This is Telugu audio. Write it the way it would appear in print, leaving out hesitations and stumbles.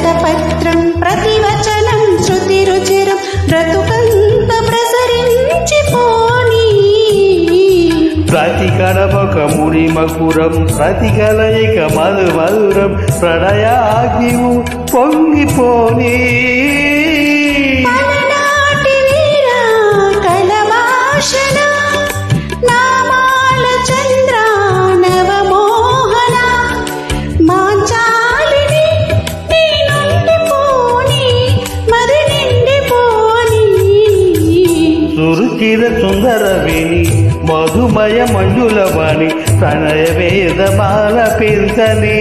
శతపత్రం ప్రతివచనం శృతి రుచిరం బ్రతుకంత ప్రసరించిపోని ప్రతి కడపక ముడి మకురం ప్రతి కలయిక మధు మధురం ప్రణయాగ్నివు పొంగిపోని పలనాటి వీర కలవాషణ నామాల చంద్ర నవమోహన మాంచాలిని నీ నుండిపోని మరి నిండిపోని సురుచిర సుందరవేణి మధుమయ మంజులవాణి ప్రణయ వేదమాల పెంచనే